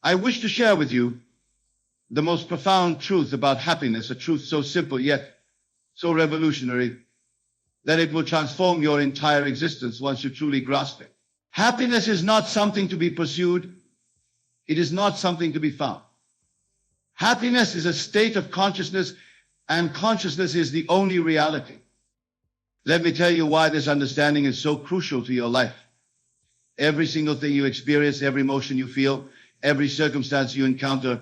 I wish to share with you the most profound truth about happiness, a truth so simple yet so revolutionary that it will transform your entire existence once you truly grasp it. Happiness is not something to be pursued. It is not something to be found. Happiness is a state of consciousness, and consciousness is the only reality. Let me tell you why this understanding is so crucial to your life. Every single thing you experience, every emotion you feel, every circumstance you encounter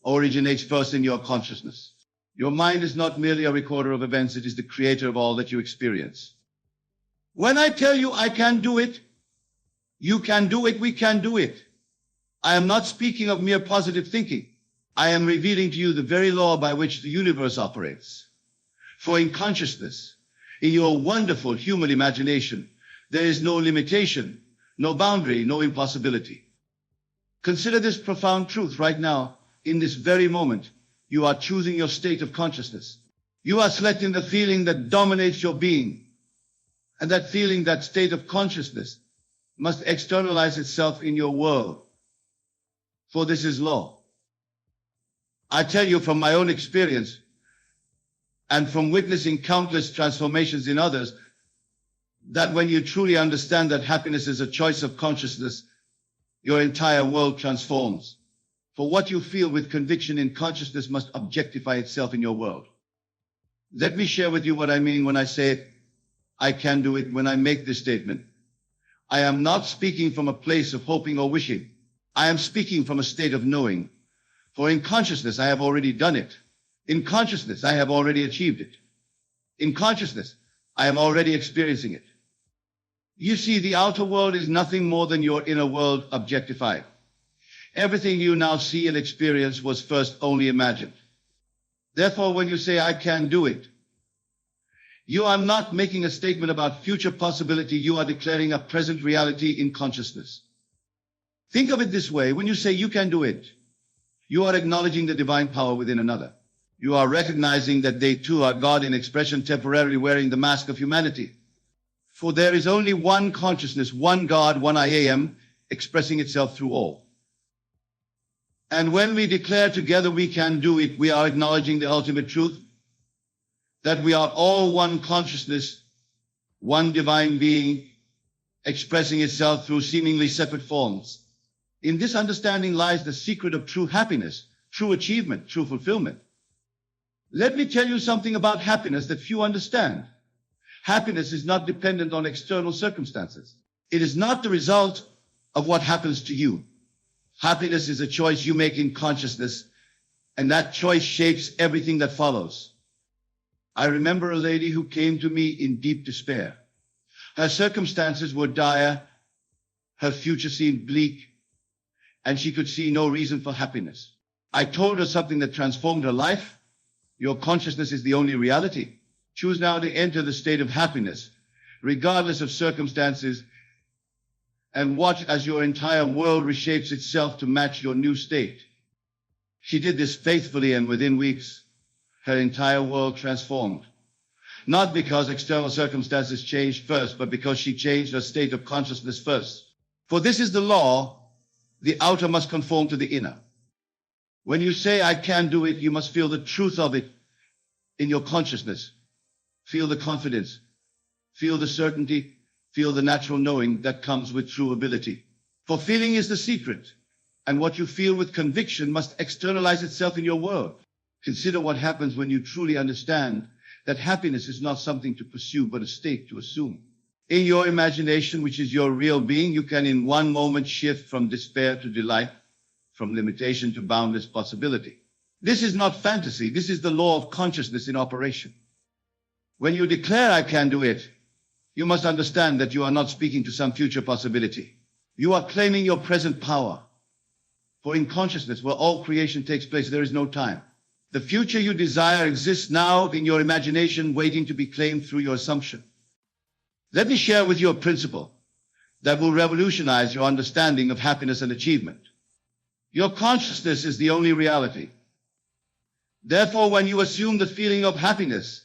originates first in your consciousness. Your mind is not merely a recorder of events, it is the creator of all that you experience. When I tell you I can do it, you can do it, we can do it, I am not speaking of mere positive thinking. I am revealing to you the very law by which the universe operates. For in consciousness, in your wonderful human imagination, there is no limitation, no boundary, no impossibility. Consider this profound truth right now. In this very moment, you are choosing your state of consciousness. You are selecting the feeling that dominates your being. And that feeling, that state of consciousness, must externalize itself in your world. For this is law. I tell you from my own experience, and from witnessing countless transformations in others, that when you truly understand that happiness is a choice of consciousness, your entire world transforms. For what you feel with conviction in consciousness must objectify itself in your world. Let me share with you what I mean when I say, I can do it. When I make this statement, I am not speaking from a place of hoping or wishing. I am speaking from a state of knowing. For in consciousness, I have already done it. In consciousness, I have already achieved it. In consciousness, I am already experiencing it. You see, the outer world is nothing more than your inner world objectified. Everything you now see and experience was first only imagined. Therefore, when you say, I can do it, you are not making a statement about future possibility. You are declaring a present reality in consciousness. Think of it this way. When you say you can do it, you are acknowledging the divine power within another. You are recognizing that they too are God in expression, temporarily wearing the mask of humanity. For there is only one consciousness, one God, one I am, expressing itself through all. And when we declare together we can do it, we are acknowledging the ultimate truth, that we are all one consciousness, one divine being, expressing itself through seemingly separate forms. In this understanding lies the secret of true happiness, true achievement, true fulfillment. Let me tell you something about happiness that few understand. Happiness is not dependent on external circumstances. It is not the result of what happens to you. Happiness is a choice you make in consciousness, and that choice shapes everything that follows. I remember a lady who came to me in deep despair. Her circumstances were dire, her future seemed bleak, and she could see no reason for happiness. I told her something that transformed her life. Your consciousness is the only reality. Choose now to enter the state of happiness, regardless of circumstances, and watch as your entire world reshapes itself to match your new state. She did this faithfully, and within weeks, her entire world transformed. Not because external circumstances changed first, but because she changed her state of consciousness first. For this is the law, the outer must conform to the inner. When you say, I can do it, you must feel the truth of it in your consciousness. Feel the confidence, feel the certainty, feel the natural knowing that comes with true ability. For feeling is the secret, and what you feel with conviction must externalize itself in your world. Consider what happens when you truly understand that happiness is not something to pursue, but a state to assume. In your imagination, which is your real being, you can in one moment shift from despair to delight, from limitation to boundless possibility. This is not fantasy. This is the law of consciousness in operation. When you declare, I can do it, you must understand that you are not speaking to some future possibility. You are claiming your present power. For in consciousness, where all creation takes place, there is no time. The future you desire exists now in your imagination, waiting to be claimed through your assumption. Let me share with you a principle that will revolutionize your understanding of happiness and achievement. Your consciousness is the only reality. Therefore, when you assume the feeling of happiness,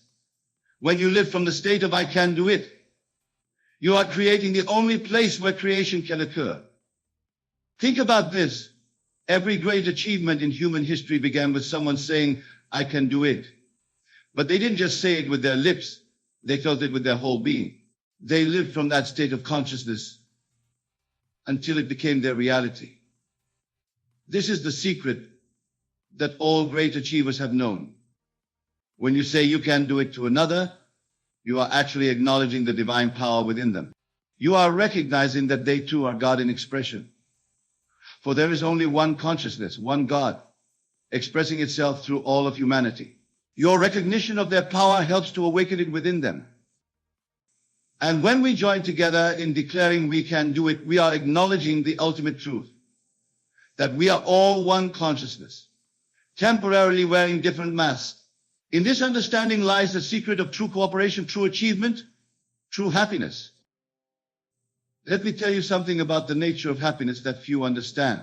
when you live from the state of I can do it, you are creating the only place where creation can occur. Think about this. Every great achievement in human history began with someone saying, I can do it. But they didn't just say it with their lips, they felt it with their whole being. They lived from that state of consciousness until it became their reality. This is the secret that all great achievers have known. When you say you can do it to another, you are actually acknowledging the divine power within them. You are recognizing that they too are God in expression. For there is only one consciousness, one God, expressing itself through all of humanity. Your recognition of their power helps to awaken it within them. And when we join together in declaring we can do it, we are acknowledging the ultimate truth, that we are all one consciousness, temporarily wearing different masks. In this understanding lies the secret of true cooperation, true achievement, true happiness. Let me tell you something about the nature of happiness that few understand.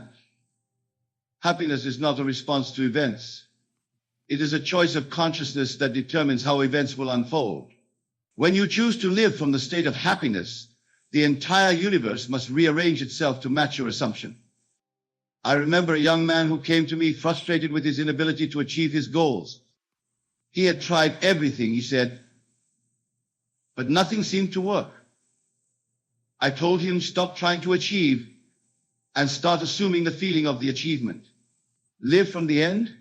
Happiness is not a response to events. It is a choice of consciousness that determines how events will unfold. When you choose to live from the state of happiness, the entire universe must rearrange itself to match your assumption. I remember a young man who came to me frustrated with his inability to achieve his goals. He had tried everything, he said, but nothing seemed to work. I told him, stop trying to achieve and start assuming the feeling of the achievement. Live from the end.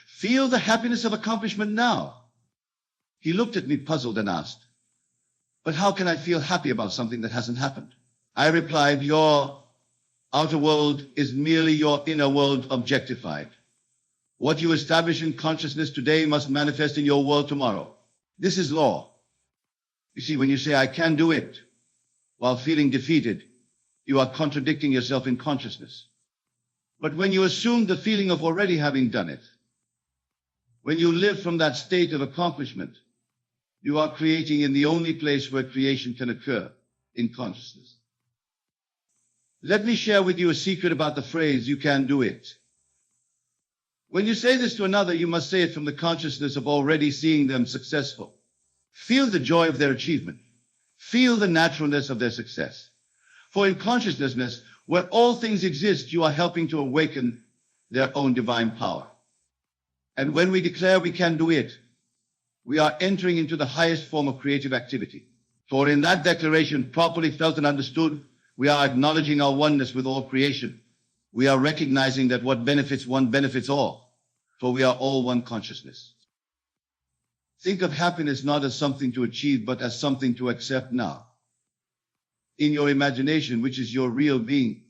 Feel the happiness of accomplishment now. He looked at me puzzled and asked, but how can I feel happy about something that hasn't happened? I replied, your outer world is merely your inner world objectified. What you establish in consciousness today must manifest in your world tomorrow. This is law. You see, when you say, I can do it, while feeling defeated, you are contradicting yourself in consciousness. But when you assume the feeling of already having done it, when you live from that state of accomplishment, you are creating in the only place where creation can occur, in consciousness. Let me share with you a secret about the phrase, you can do it. When you say this to another, you must say it from the consciousness of already seeing them successful. Feel the joy of their achievement. Feel the naturalness of their success. For in consciousness, where all things exist, you are helping to awaken their own divine power. And when we declare we can do it, we are entering into the highest form of creative activity. For in that declaration, properly felt and understood, we are acknowledging our oneness with all creation. We are recognizing that what benefits one benefits all, for we are all one consciousness. Think of happiness not as something to achieve, but as something to accept now. In your imagination, which is your real being,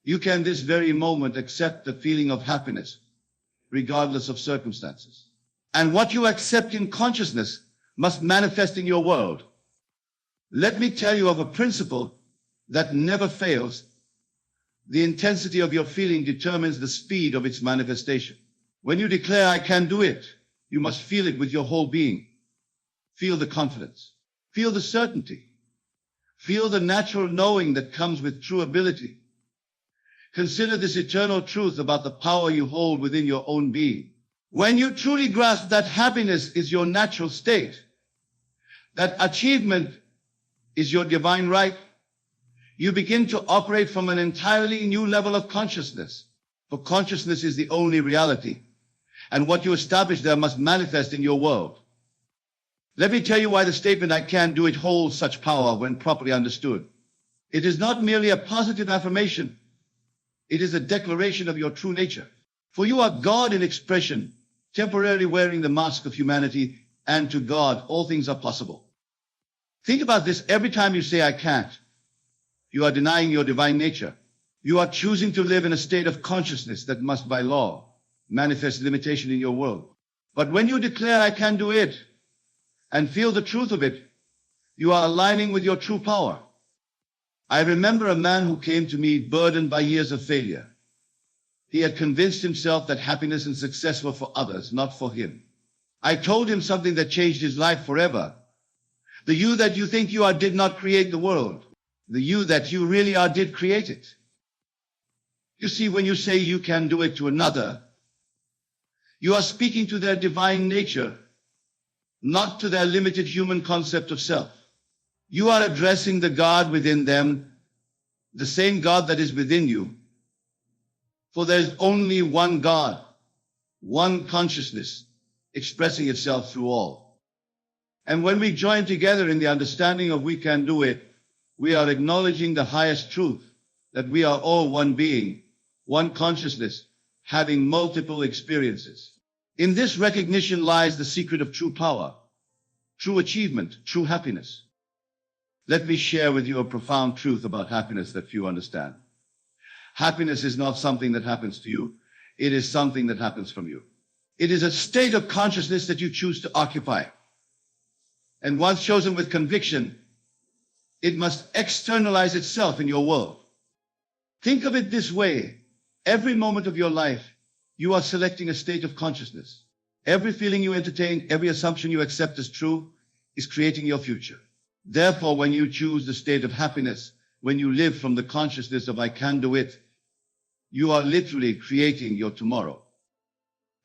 you can this very moment accept the feeling of happiness, regardless of circumstances. And what you accept in consciousness must manifest in your world. Let me tell you of a principle that never fails. The intensity of your feeling determines the speed of its manifestation. When you declare, I can do it, you must feel it with your whole being. Feel the confidence. Feel the certainty. Feel the natural knowing that comes with true ability. Consider this eternal truth about the power you hold within your own being. When you truly grasp that happiness is your natural state, that achievement is your divine right, you begin to operate from an entirely new level of consciousness. For consciousness is the only reality, and what you establish there must manifest in your world. Let me tell you why the statement, I can do it, holds such power when properly understood. It is not merely a positive affirmation. It is a declaration of your true nature. For you are God in expression, temporarily wearing the mask of humanity, and to God all things are possible. Think about this. Every time you say, I can't, you are denying your divine nature. You are choosing to live in a state of consciousness that must, by law, manifest limitation in your world. But when you declare, I can do it, and feel the truth of it, you are aligning with your true power. I remember a man who came to me burdened by years of failure. He had convinced himself that happiness and success were for others, not for him. I told him something that changed his life forever. The you that you think you are did not create the world. The you that you really are did create it. You see, when you say you can do it to another, you are speaking to their divine nature, not to their limited human concept of self. You are addressing the God within them, the same God that is within you, For there's only one God, one consciousness expressing itself through all. And when we join together in the understanding of we can do it, we are acknowledging the highest truth, that we are all one being, one consciousness, having multiple experiences. In this recognition lies the secret of true power, true achievement, true happiness. Let me share with you a profound truth about happiness that few understand. Happiness is not something that happens to you. It is something that happens from you. It is a state of consciousness that you choose to occupy. And once chosen with conviction, it must externalize itself in your world. Think of it this way. Every moment of your life, you are selecting a state of consciousness. Every feeling you entertain, every assumption you accept as true, is creating your future. Therefore, when you choose the state of happiness, when you live from the consciousness of I can do it, you are literally creating your tomorrow.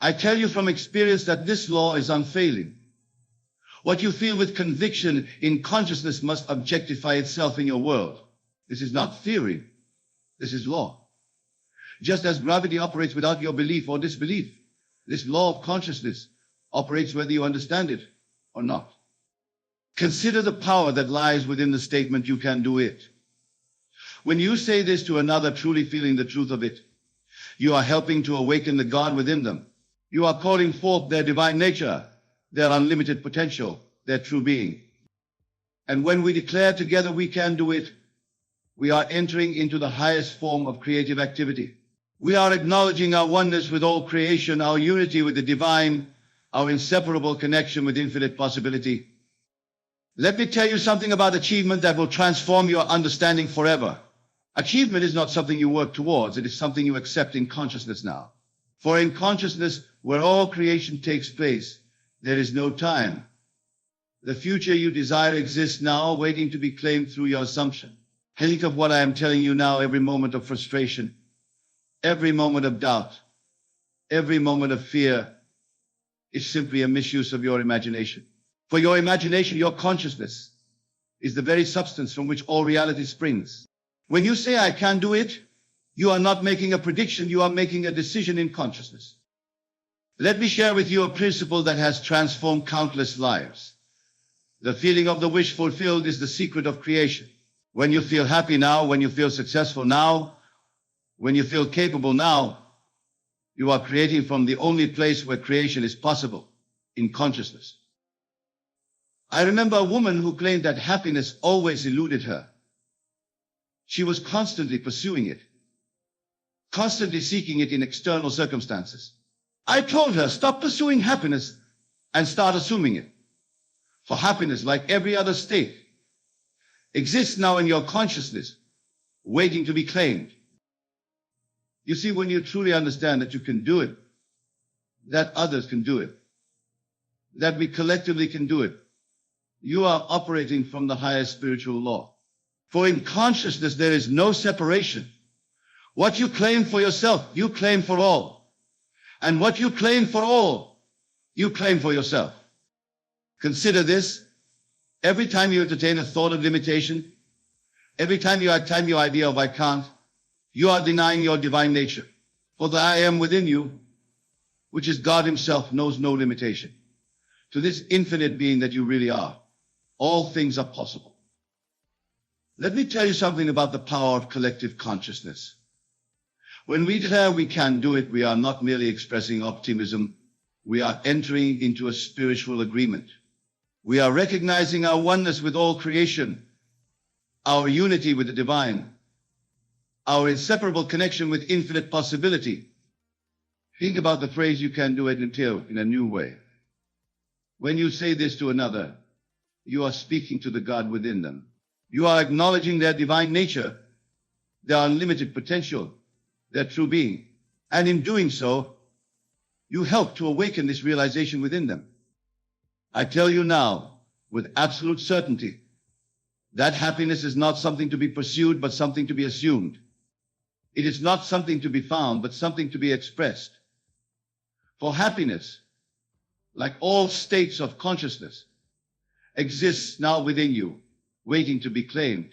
I tell you from experience that this law is unfailing. What you feel with conviction in consciousness must objectify itself in your world. This is not theory. This is law. Just as gravity operates without your belief or disbelief, this law of consciousness operates whether you understand it or not. Consider the power that lies within the statement, you can do it. When you say this to another, truly feeling the truth of it, you are helping to awaken the God within them. You are calling forth their divine nature, their unlimited potential, their true being. And when we declare together we can do it, we are entering into the highest form of creative activity. We are acknowledging our oneness with all creation, our unity with the divine, our inseparable connection with infinite possibility. Let me tell you something about achievement that will transform your understanding forever. Achievement is not something you work towards. It is something you accept in consciousness now. For in consciousness, where all creation takes place, there is no time. The future you desire exists now, waiting to be claimed through your assumption. Think of what I am telling you now. Every moment of frustration, every moment of doubt, every moment of fear is simply a misuse of your imagination. For your imagination, your consciousness, is the very substance from which all reality springs. When you say, I can do it, you are not making a prediction, you are making a decision in consciousness. Let me share with you a principle that has transformed countless lives. The feeling of the wish fulfilled is the secret of creation. When you feel happy now, when you feel successful now, when you feel capable now, you are creating from the only place where creation is possible, in consciousness. I remember a woman who claimed that happiness always eluded her. She was constantly pursuing it, constantly seeking it in external circumstances. I told her, stop pursuing happiness and start assuming it. For happiness, like every other state, exists now in your consciousness, waiting to be claimed. You see, when you truly understand that you can do it, that others can do it, that we collectively can do it, you are operating from the highest spiritual law. For in consciousness, there is no separation. What you claim for yourself, you claim for all. And what you claim for all, you claim for yourself. Consider this. Every time you entertain a thought of limitation, every time you attend your idea of I can't, you are denying your divine nature. For the I am within you, which is God himself, knows no limitation. To this infinite being that you really are, all things are possible. Let me tell you something about the power of collective consciousness. When we declare we can do it, we are not merely expressing optimism. We are entering into a spiritual agreement. We are recognizing our oneness with all creation, our unity with the divine, our inseparable connection with infinite possibility. Think about the phrase you can do it until in a new way. When you say this to another, you are speaking to the God within them. You are acknowledging their divine nature, their unlimited potential, their true being. And in doing so, you help to awaken this realization within them. I tell you now, with absolute certainty, that happiness is not something to be pursued, but something to be assumed. It is not something to be found, but something to be expressed. For happiness, like all states of consciousness, exists now within you, waiting to be claimed.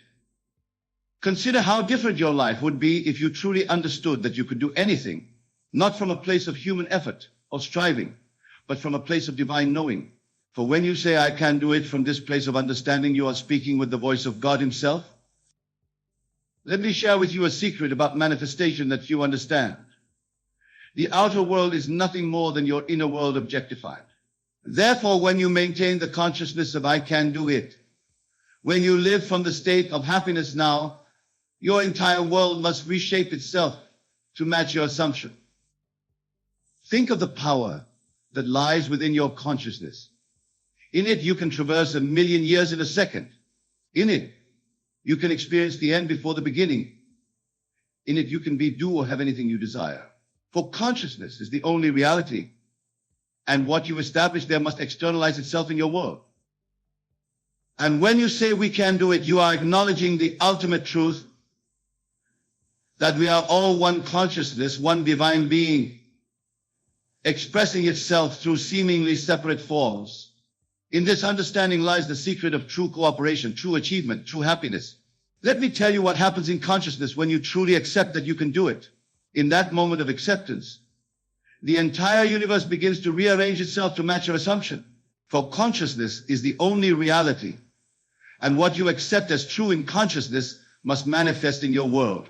Consider how different your life would be if you truly understood that you could do anything, not from a place of human effort or striving, but from a place of divine knowing. For when you say, I can do it from this place of understanding, you are speaking with the voice of God himself. Let me share with you a secret about manifestation that you understand. The outer world is nothing more than your inner world objectified. Therefore, when you maintain the consciousness of I can do it, when you live from the state of happiness now, your entire world must reshape itself to match your assumption. Think of the power that lies within your consciousness. In it, you can traverse 1,000,000 years in a second. In it, you can experience the end before the beginning. In it, you can be, do, or have anything you desire. For consciousness is the only reality, and what you establish there must externalize itself in your world. And when you say we can do it, you are acknowledging the ultimate truth that we are all one consciousness, one divine being, expressing itself through seemingly separate forms. In this understanding lies the secret of true cooperation, true achievement, true happiness. Let me tell you what happens in consciousness when you truly accept that you can do it. In that moment of acceptance, the entire universe begins to rearrange itself to match your assumption. For consciousness is the only reality, and what you accept as true in consciousness must manifest in your world.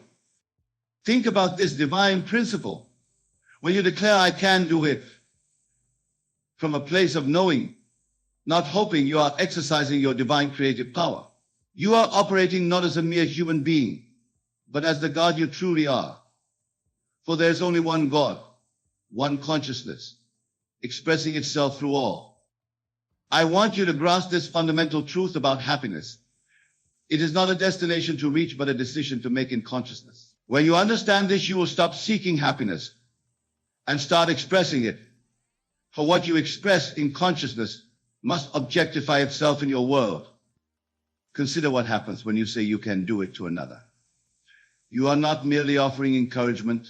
Think about this divine principle. When you declare, I can do it, from a place of knowing, not hoping, you are exercising your divine creative power. You are operating not as a mere human being, but as the God you truly are. For there is only one God, one consciousness, expressing itself through all. I want you to grasp this fundamental truth about happiness. It is not a destination to reach, but a decision to make in consciousness. When you understand this, you will stop seeking happiness and start expressing it. For what you express in consciousness must objectify itself in your world. Consider what happens when you say you can do it to another. You are not merely offering encouragement.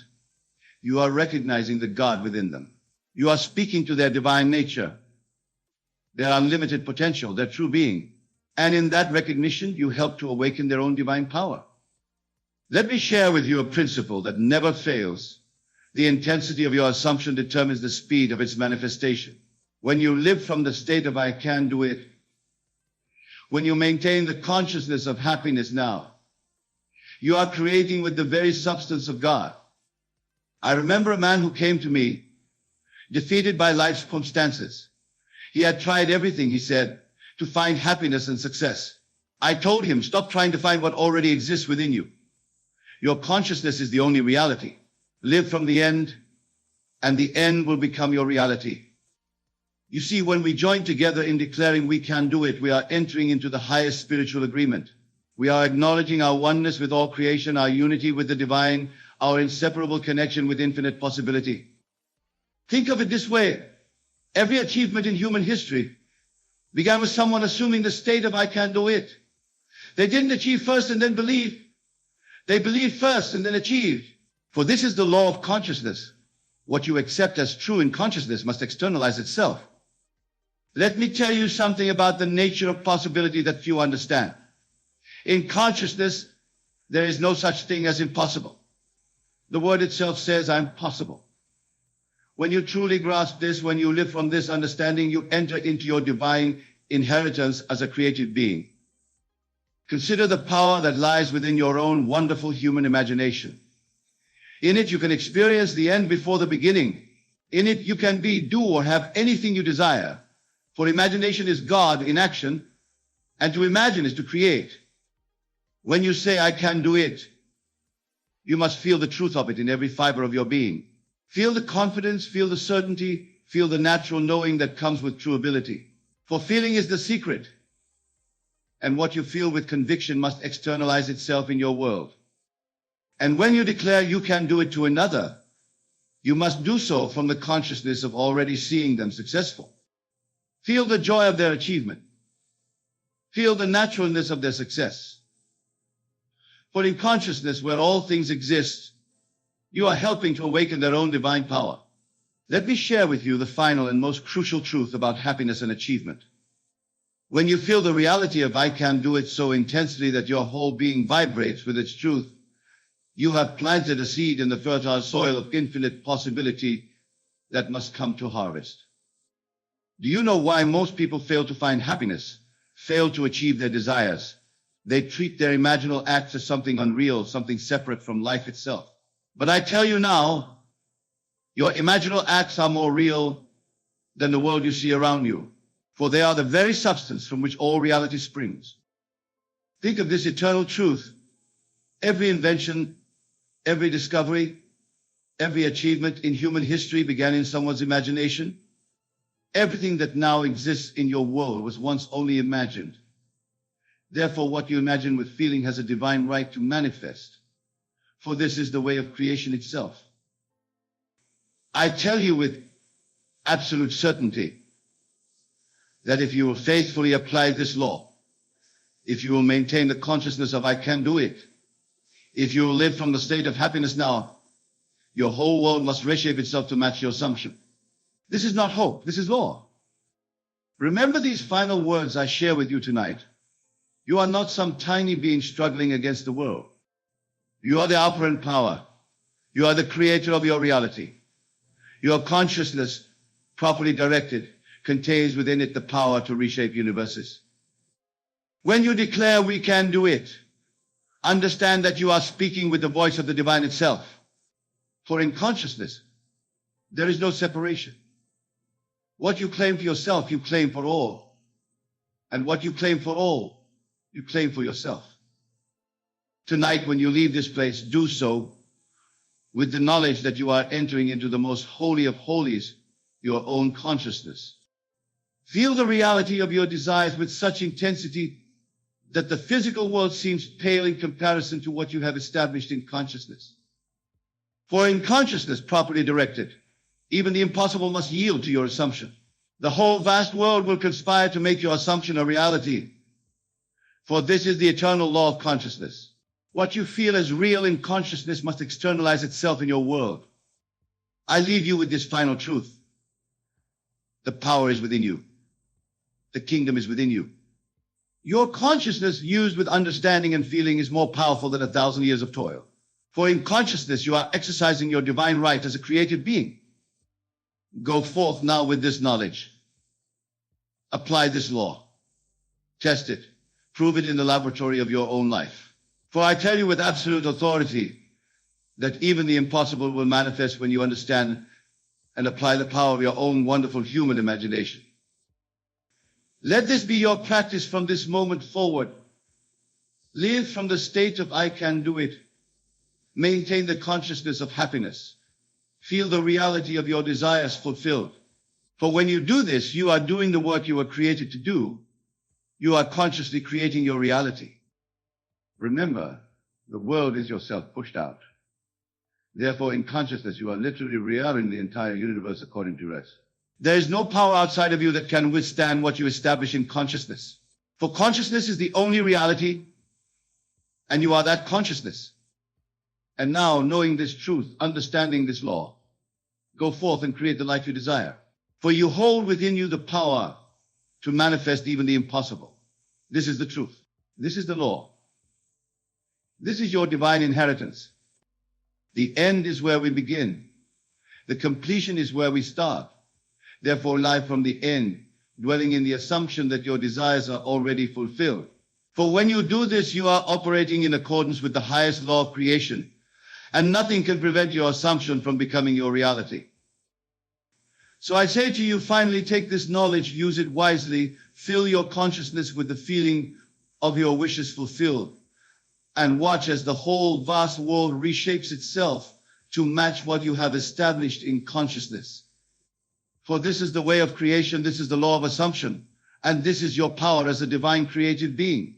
You are recognizing the God within them. You are speaking to their divine nature, their unlimited potential, their true being. And in that recognition, you help to awaken their own divine power. Let me share with you a principle that never fails. The intensity of your assumption determines the speed of its manifestation. When you live from the state of I can do it, when you maintain the consciousness of happiness now, you are creating with the very substance of God. I remember a man who came to me, defeated by life's circumstances. He had tried everything, he said, to find happiness and success. I told him, stop trying to find what already exists within you. Your consciousness is the only reality. Live from the end, and the end will become your reality. You see, when we join together in declaring we can do it, we are entering into the highest spiritual agreement. We are acknowledging our oneness with all creation, our unity with the divine, our inseparable connection with infinite possibility. Think of it this way. Every achievement in human history began with someone assuming the state of I can do it. They didn't achieve first and then believe. They believed first and then achieved. For this is the law of consciousness. What you accept as true in consciousness must externalize itself. Let me tell you something about the nature of possibility that few understand. In consciousness, there is no such thing as impossible. The word itself says, I'm possible. When you truly grasp this, when you live from this understanding, you enter into your divine inheritance as a creative being. Consider the power that lies within your own wonderful human imagination. In it, you can experience the end before the beginning. In it, you can be, do, or have anything you desire. For imagination is God in action, and to imagine is to create. When you say, I can do it, you must feel the truth of it in every fiber of your being. Feel the confidence, feel the certainty, feel the natural knowing that comes with true ability. For feeling is the secret, and what you feel with conviction must externalize itself in your world. And when you declare you can do it to another, you must do so from the consciousness of already seeing them successful. Feel the joy of their achievement. Feel the naturalness of their success. For in consciousness, where all things exist, you are helping to awaken their own divine power. Let me share with you the final and most crucial truth about happiness and achievement. When you feel the reality of I can do it so intensely that your whole being vibrates with its truth, you have planted a seed in the fertile soil of infinite possibility that must come to harvest. Do you know why most people fail to find happiness, fail to achieve their desires? They treat their imaginal acts as something unreal, something separate from life itself. But I tell you now, your imaginal acts are more real than the world you see around you, for they are the very substance from which all reality springs. Think of this eternal truth. Every invention, every discovery, every achievement in human history began in someone's imagination. Everything that now exists in your world was once only imagined. Therefore, what you imagine with feeling has a divine right to manifest, for this is the way of creation itself. I tell you with absolute certainty that if you will faithfully apply this law, if you will maintain the consciousness of I can do it, if you will live from the state of happiness now, your whole world must reshape itself to match your assumption. This is not hope, this is law. Remember these final words I share with you tonight. You are not some tiny being struggling against the world. You are the operant power. You are the creator of your reality. Your consciousness, properly directed, contains within it the power to reshape universes. When you declare we can do it, understand that you are speaking with the voice of the divine itself. For in consciousness, there is no separation. What you claim for yourself, you claim for all. And what you claim for all, you claim for yourself. Tonight, when you leave this place, do so with the knowledge that you are entering into the most holy of holies, your own consciousness. Feel the reality of your desires with such intensity that the physical world seems pale in comparison to what you have established in consciousness. For in consciousness properly directed, even the impossible must yield to your assumption. The whole vast world will conspire to make your assumption a reality. For this is the eternal law of consciousness. What you feel as real in consciousness must externalize itself in your world. I leave you with this final truth. The power is within you. The kingdom is within you. Your consciousness used with understanding and feeling is more powerful than 1,000 years of toil. For in consciousness you are exercising your divine right as a created being. Go forth now with this knowledge. Apply this law. Test it. Prove it in the laboratory of your own life. For I tell you with absolute authority that even the impossible will manifest when you understand and apply the power of your own wonderful human imagination. Let this be your practice from this moment forward. Live from the state of I can do it. Maintain the consciousness of happiness. Feel the reality of your desires fulfilled. For when you do this, you are doing the work you were created to do. You are consciously creating your reality. Remember, the world is yourself pushed out. Therefore, in consciousness, you are literally realigning the entire universe according to rest. There is no power outside of you that can withstand what you establish in consciousness. For consciousness is the only reality, and you are that consciousness. And now, knowing this truth, understanding this law, go forth and create the life you desire. For you hold within you the power to manifest even the impossible. This is the truth. This is the law. This is your divine inheritance. The end is where we begin. The completion is where we start. Therefore, live from the end, dwelling in the assumption that your desires are already fulfilled. For when you do this, you are operating in accordance with the highest law of creation, and nothing can prevent your assumption from becoming your reality. So I say to you, finally, take this knowledge, use it wisely, fill your consciousness with the feeling of your wishes fulfilled, and watch as the whole vast world reshapes itself to match what you have established in consciousness. For this is the way of creation, this is the law of assumption, and this is your power as a divine created being.